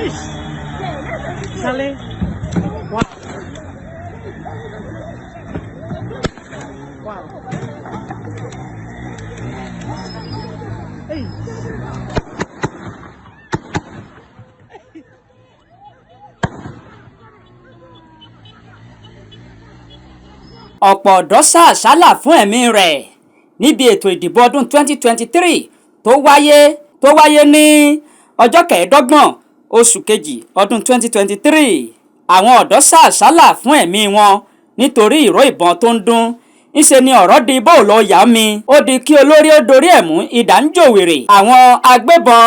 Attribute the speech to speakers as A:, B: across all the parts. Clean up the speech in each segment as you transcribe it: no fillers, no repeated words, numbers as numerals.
A: Sale. Wow. Wow. Hey.
B: Ọ̀pọ̀ ọ̀dọ́ sá àsálà fún ẹ̀mí rẹ̀ níbi ètò ìdìbò ọdún 2023 tó wáyé ní ọjọ́ 25 oṣù kejì ọdún 2023. Àwọn ọ̀dọ́ sá àsálà fún ẹ̀mí wọn nítorí ìró ìbọn tó ń dún. Ńṣe ni ọ̀rọ̀ di bó lọ yá mi. Ó di kí olórí ó dorí ẹ̀ mú idà ń jòwèrè. Àwọn agbébọn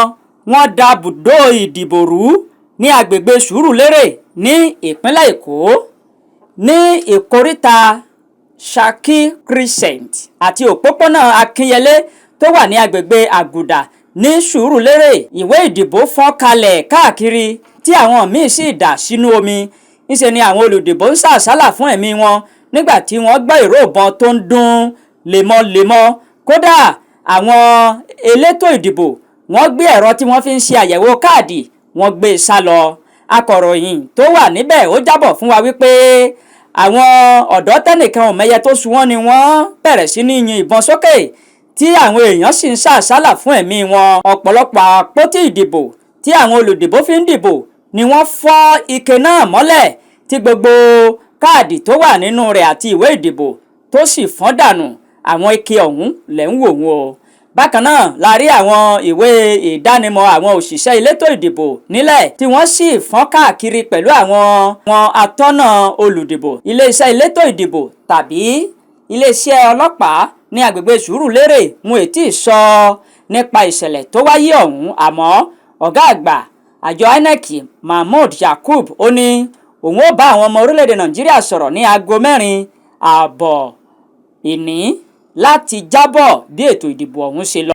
B: wọ́n da bùdó ìdìbò rú ní agbègbè Sùúrùlérè ní ìpínlẹ̀ Èkó ní ìkóríta Ṣakí Crescent àti òpópónà Akínyẹlé tó wà ní agbègbè Àgùdà ní Sùúrùlérè. Ìwé ìdìbò fọ́n kalẹ̀ káàkiri tí àwọn míì sì dà sínú omi. Ńṣe ni àwọn olùdìbò ń sá àsálà fún ẹ̀mí wọn nígbà tí wọ́n gbọ́ ìró ìbọn tó ń dún lemọ́lemọ́. Kódà àwọn elétò ìdìbò wọ́n gbé ẹ̀rọ tí wọ́n fi ń ṣe àyẹ̀wò káàdì wọ́n gbé e sá lọ. Akọ̀ròyìn tó wà níbẹ̀ ó jábọ̀ fún wa wípé àwọn ọ̀dọ́ tẹ́nìkan ò mẹ́yẹ tó sú wọn ni wọ́n bẹ̀rẹ̀ sí ní yin ìbọn sókè tí àwọn èèyàn sì ń sá àsálà fún ẹ̀mí wọn. Ọ̀pọ̀lọpọ̀ àpótí ìdìbò tí àwọn olùdìbò fi ń dìbò ni wọ́n fọ́ ike náà mọ́lẹ̀ tí gbogbo káàdì tó wà nínú rẹ̀ àti ìwé ìdìbò tó sì fọ́n dànù. Àwọn ike ọ̀hún lẹ̀ ń wò wọ́n o. Bákan náà la rí àwọn ìwé ìdánimọ̀ àwọn òṣìṣẹ́ elétò ìdìbò nílẹ̀ tí wọ́n sì fọ́n káàkiri pẹ̀lú àwọn atọ́nà olùdìbò. Iléeṣẹ́ elétò ìdìbò tàbí iléeṣẹ́ ọlọ́pàá ní agbègbè Sùúrùlérè wọn ò tí ì sọ nípa ìṣẹ̀lẹ̀ tó wáyé ọ̀hún, àmọ́ ọ̀gá àgbà àjọ INEC Mahmood Yakub ó ní òun ó bá àwọn ọmọ orílẹ̀-èdè Nàìjíríà sọ̀rọ̀ ní aago 4:30 ìní láti jábọ̀ bí ètò ìdìbò ọ̀hún ṣe lọ.